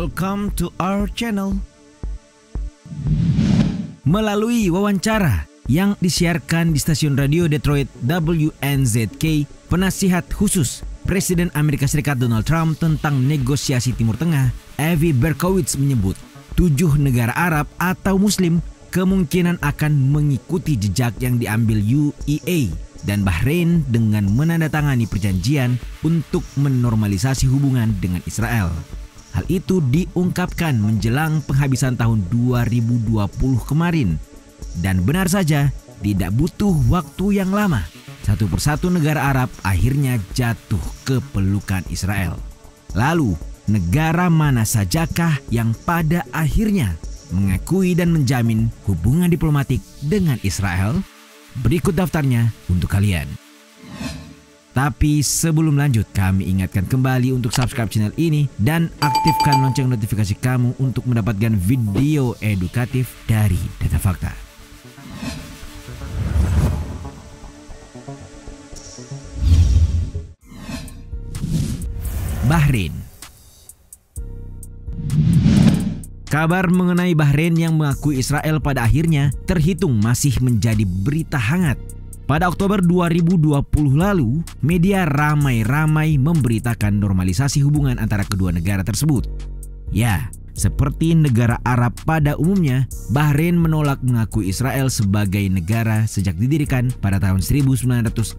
Welcome to our channel. Melalui wawancara yang disiarkan di stasiun radio Detroit WNZK, penasihat khusus Presiden Amerika Serikat Donald Trump tentang negosiasi Timur Tengah, Avi Berkowitz menyebut 7 negara Arab atau Muslim kemungkinan akan mengikuti jejak yang diambil UAE dan Bahrain dengan menandatangani perjanjian untuk menormalisasi hubungan dengan Israel. Hal itu diungkapkan menjelang penghabisan tahun 2020 kemarin. Dan benar saja, tidak butuh waktu yang lama, satu persatu negara Arab akhirnya jatuh ke pelukan Israel. Lalu, negara mana sajakah yang pada akhirnya mengakui dan menjamin hubungan diplomatik dengan Israel? Berikut daftarnya untuk kalian. Tapi sebelum lanjut, kami ingatkan kembali untuk subscribe channel ini dan aktifkan lonceng notifikasi kamu untuk mendapatkan video edukatif dari Data Fakta. Bahrain. Kabar mengenai Bahrain yang mengakui Israel pada akhirnya terhitung masih menjadi berita hangat. Pada Oktober 2020 lalu, media ramai-ramai memberitakan normalisasi hubungan antara kedua negara tersebut. Ya, seperti negara Arab pada umumnya, Bahrain menolak mengakui Israel sebagai negara sejak didirikan pada tahun 1948.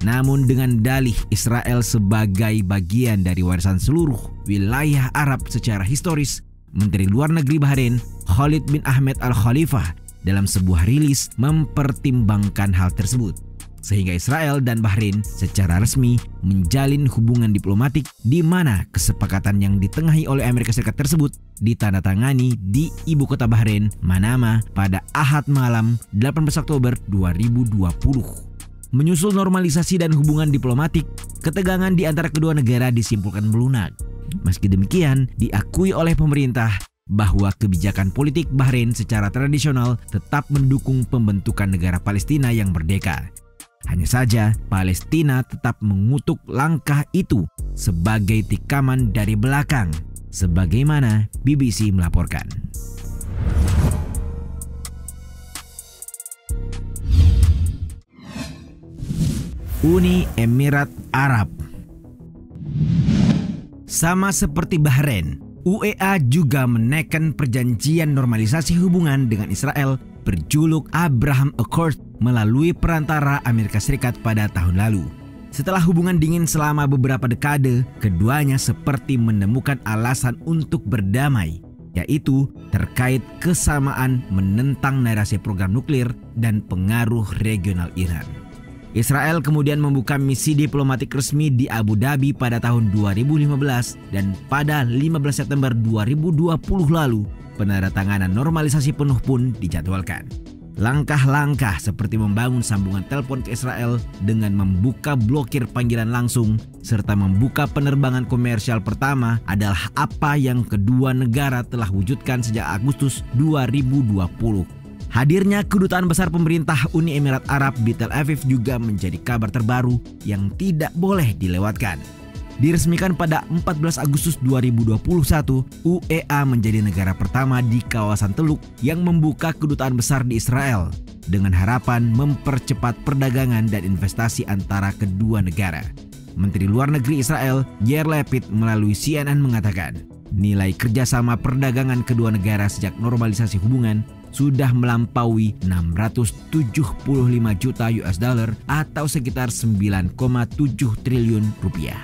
Namun dengan dalih Israel sebagai bagian dari warisan seluruh wilayah Arab secara historis, Menteri Luar Negeri Bahrain, Khalid bin Ahmed Al-Khalifah, dalam sebuah rilis mempertimbangkan hal tersebut. Sehingga Israel dan Bahrain secara resmi menjalin hubungan diplomatik di mana kesepakatan yang ditengahi oleh Amerika Serikat tersebut ditandatangani di ibu kota Bahrain, Manama, pada Ahad malam 18 Oktober 2020. Menyusul normalisasi dan hubungan diplomatik, ketegangan di antara kedua negara disimpulkan melunak. Meski demikian, diakui oleh pemerintah bahwa kebijakan politik Bahrain secara tradisional tetap mendukung pembentukan negara Palestina yang merdeka. Hanya saja, Palestina tetap mengutuk langkah itu sebagai tikaman dari belakang, sebagaimana BBC melaporkan. Uni Emirat Arab. Sama seperti Bahrain, UEA juga menekan perjanjian normalisasi hubungan dengan Israel berjuluk Abraham Accord melalui perantara Amerika Serikat pada tahun lalu. Setelah hubungan dingin selama beberapa dekade, keduanya seperti menemukan alasan untuk berdamai, yaitu terkait kesamaan menentang narasi program nuklir dan pengaruh regional Iran. Israel kemudian membuka misi diplomatik resmi di Abu Dhabi pada tahun 2015 dan pada 15 September 2020 lalu penandatanganan normalisasi penuh pun dijadwalkan. Langkah-langkah seperti membangun sambungan telepon ke Israel dengan membuka blokir panggilan langsung serta membuka penerbangan komersial pertama adalah apa yang kedua negara telah wujudkan sejak Agustus 2020. Hadirnya kedutaan besar pemerintah Uni Emirat Arab di Tel Aviv juga menjadi kabar terbaru yang tidak boleh dilewatkan. Diresmikan pada 14 Agustus 2021, UEA menjadi negara pertama di kawasan Teluk yang membuka kedutaan besar di Israel dengan harapan mempercepat perdagangan dan investasi antara kedua negara. Menteri Luar Negeri Israel, Yair Lapid, melalui CNN mengatakan, nilai kerjasama perdagangan kedua negara sejak normalisasi hubungan sudah melampaui 675 juta US dollar atau sekitar 9,7 triliun rupiah.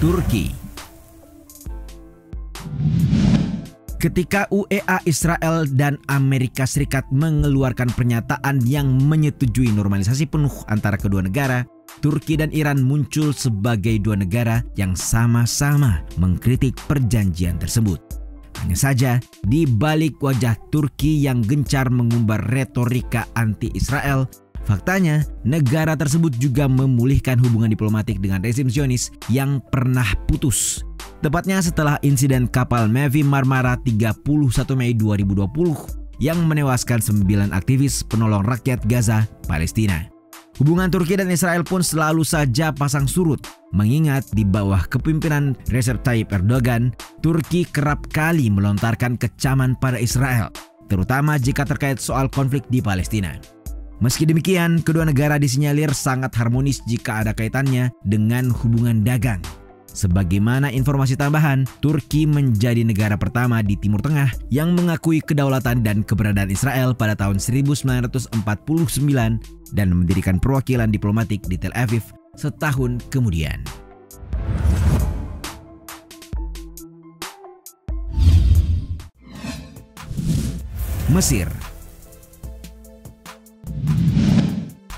Turki. Ketika UEA, Israel, dan Amerika Serikat mengeluarkan pernyataan yang menyetujui normalisasi penuh antara kedua negara, Turki dan Iran muncul sebagai dua negara yang sama-sama mengkritik perjanjian tersebut. Hanya saja, di balik wajah Turki yang gencar mengumbar retorika anti-Israel, faktanya negara tersebut juga memulihkan hubungan diplomatik dengan rezim Zionis yang pernah putus. Tepatnya setelah insiden kapal Mavi Marmara 31 Mei 2020 yang menewaskan 9 aktivis penolong rakyat Gaza, Palestina. Hubungan Turki dan Israel pun selalu saja pasang surut, mengingat di bawah kepemimpinan Recep Tayyip Erdogan, Turki kerap kali melontarkan kecaman pada Israel, terutama jika terkait soal konflik di Palestina. Meski demikian, kedua negara disinyalir sangat harmonis jika ada kaitannya dengan hubungan dagang. Sebagaimana informasi tambahan, Turki menjadi negara pertama di Timur Tengah yang mengakui kedaulatan dan keberadaan Israel pada tahun 1949 dan mendirikan perwakilan diplomatik di Tel Aviv setahun kemudian. Mesir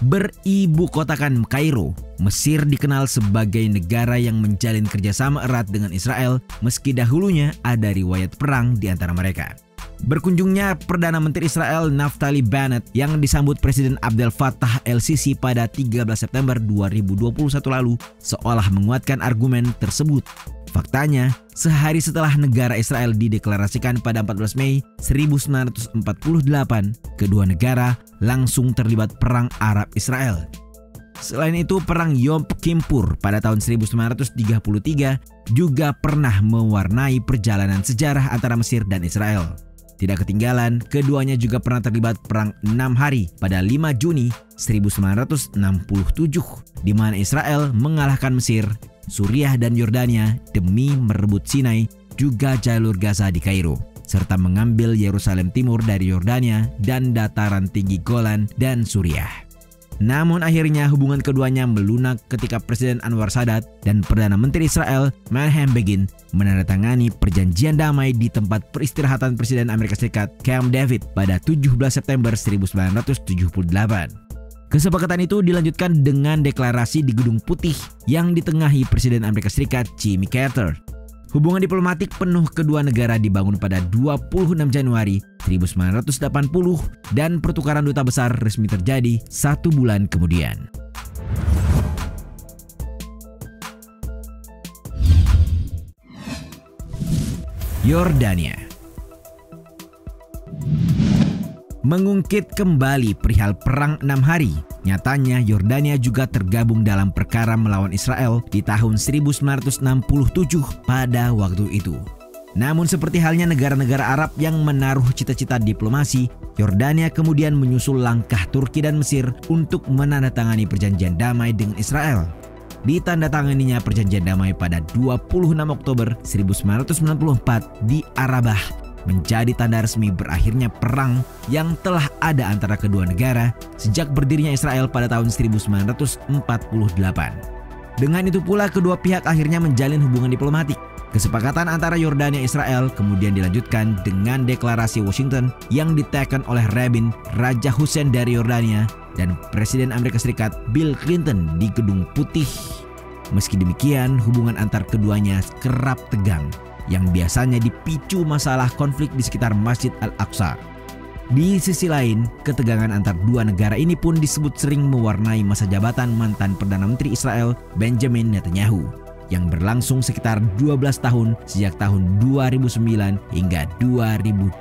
beribu kotakan Kairo. Mesir dikenal sebagai negara yang menjalin kerjasama erat dengan Israel meski dahulunya ada riwayat perang di antara mereka. Berkunjungnya Perdana Menteri Israel Naftali Bennett yang disambut Presiden Abdel Fattah el-Sisi pada 13 September 2021 lalu seolah menguatkan argumen tersebut. Faktanya, sehari setelah negara Israel dideklarasikan pada 14 Mei 1948, kedua negara langsung terlibat Perang Arab-Israel. Selain itu, Perang Yom Kippur pada tahun 1933 juga pernah mewarnai perjalanan sejarah antara Mesir dan Israel. Tidak ketinggalan, keduanya juga pernah terlibat Perang 6 hari pada 5 Juni 1967, di mana Israel mengalahkan Mesir, Suriah dan Yordania demi merebut Sinai juga jalur Gaza di Kairo, serta mengambil Yerusalem Timur dari Yordania dan dataran tinggi Golan dan Suriah. Namun akhirnya hubungan keduanya melunak ketika Presiden Anwar Sadat dan Perdana Menteri Israel Menachem Begin menandatangani perjanjian damai di tempat peristirahatan Presiden Amerika Serikat Camp David pada 17 September 1978. Kesepakatan itu dilanjutkan dengan deklarasi di Gedung Putih yang ditengahi Presiden Amerika Serikat Jimmy Carter. Hubungan diplomatik penuh kedua negara dibangun pada 26 Januari 1980 dan pertukaran duta besar resmi terjadi 1 bulan kemudian. Yordania mengungkit kembali perihal Perang 6 hari. Nyatanya Yordania juga tergabung dalam perkara melawan Israel di tahun 1967 pada waktu itu. Namun seperti halnya negara-negara Arab yang menaruh cita-cita diplomasi, Yordania kemudian menyusul langkah Turki dan Mesir untuk menandatangani perjanjian damai dengan Israel. Ditandatanganinya perjanjian damai pada 26 Oktober 1994 di Arabah, menjadi tanda resmi berakhirnya perang yang telah ada antara kedua negara sejak berdirinya Israel pada tahun 1948. Dengan itu pula kedua pihak akhirnya menjalin hubungan diplomatik. Kesepakatan antara Yordania dan Israel kemudian dilanjutkan dengan deklarasi Washington yang ditekan oleh Rabin Raja Hussein dari Yordania dan Presiden Amerika Serikat Bill Clinton di Gedung Putih. Meski demikian, hubungan antar keduanya kerap tegang, yang biasanya dipicu masalah konflik di sekitar Masjid Al-Aqsa. Di sisi lain, ketegangan antar dua negara ini pun disebut sering mewarnai masa jabatan mantan Perdana Menteri Israel Benjamin Netanyahu yang berlangsung sekitar 12 tahun sejak tahun 2009 hingga 2021.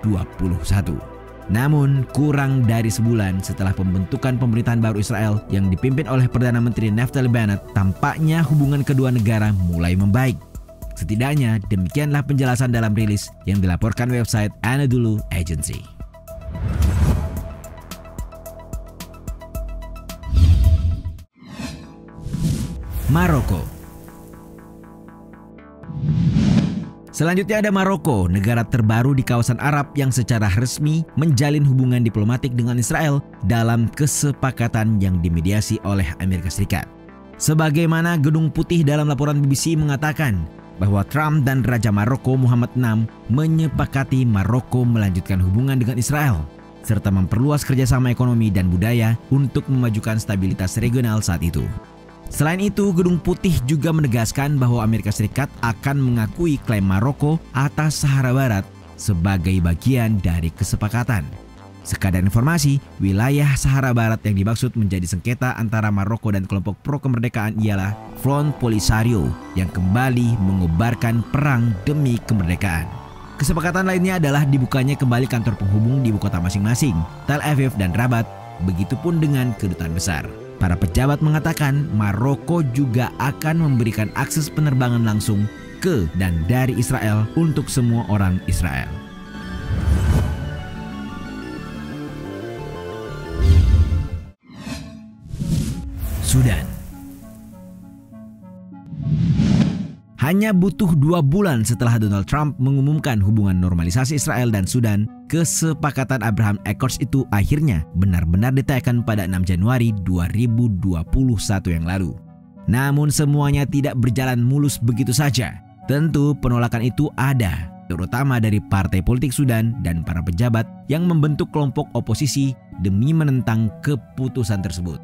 Namun, kurang dari sebulan setelah pembentukan pemerintahan baru Israel yang dipimpin oleh Perdana Menteri Naftali Bennett, tampaknya hubungan kedua negara mulai membaik. Setidaknya demikianlah penjelasan dalam rilis yang dilaporkan website Anadolu Agency. Maroko. Selanjutnya ada Maroko, negara terbaru di kawasan Arab yang secara resmi menjalin hubungan diplomatik dengan Israel dalam kesepakatan yang dimediasi oleh Amerika Serikat. Sebagaimana Gedung Putih dalam laporan BBC mengatakan bahwa Trump dan Raja Maroko Muhammad VI menyepakati Maroko melanjutkan hubungan dengan Israel serta memperluas kerjasama ekonomi dan budaya untuk memajukan stabilitas regional saat itu. Selain itu, Gedung Putih juga menegaskan bahwa Amerika Serikat akan mengakui klaim Maroko atas Sahara Barat sebagai bagian dari kesepakatan. Sekadar informasi, wilayah Sahara Barat yang dimaksud menjadi sengketa antara Maroko dan kelompok pro-kemerdekaan ialah Front Polisario yang kembali mengobarkan perang demi kemerdekaan. Kesepakatan lainnya adalah dibukanya kembali kantor penghubung di ibu kota masing-masing, Tel Aviv dan Rabat, begitupun dengan kedutaan besar. Para pejabat mengatakan Maroko juga akan memberikan akses penerbangan langsung ke dan dari Israel untuk semua orang Israel. Sudan. Hanya butuh 2 bulan setelah Donald Trump mengumumkan hubungan normalisasi Israel dan Sudan, kesepakatan Abraham Accords itu akhirnya benar-benar ditekan pada 6 Januari 2021 yang lalu. Namun semuanya tidak berjalan mulus begitu saja. Tentu penolakan itu ada, terutama dari partai politik Sudan dan para pejabat yang membentuk kelompok oposisi demi menentang keputusan tersebut.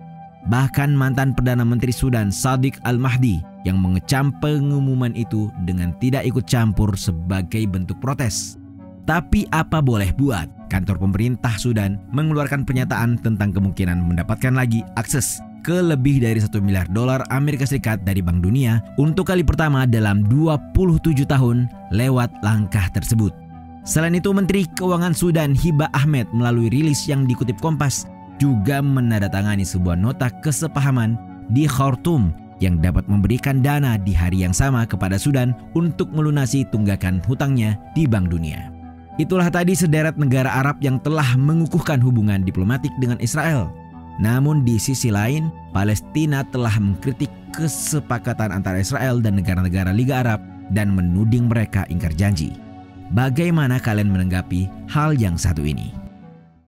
Bahkan mantan Perdana Menteri Sudan Sadiq Al-Mahdi yang mengecam pengumuman itu dengan tidak ikut campur sebagai bentuk protes. Tapi apa boleh buat, kantor pemerintah Sudan mengeluarkan pernyataan tentang kemungkinan mendapatkan lagi akses ke lebih dari $1 miliar Amerika Serikat dari Bank Dunia untuk kali pertama dalam 27 tahun lewat langkah tersebut. Selain itu, Menteri Keuangan Sudan Hiba Ahmed melalui rilis yang dikutip Kompas juga menandatangani sebuah nota kesepahaman di Khartoum yang dapat memberikan dana di hari yang sama kepada Sudan untuk melunasi tunggakan hutangnya di Bank Dunia. Itulah tadi sederet negara Arab yang telah mengukuhkan hubungan diplomatik dengan Israel. Namun di sisi lain, Palestina telah mengkritik kesepakatan antara Israel dan negara-negara Liga Arab dan menuding mereka ingkar janji. Bagaimana kalian menanggapi hal yang satu ini?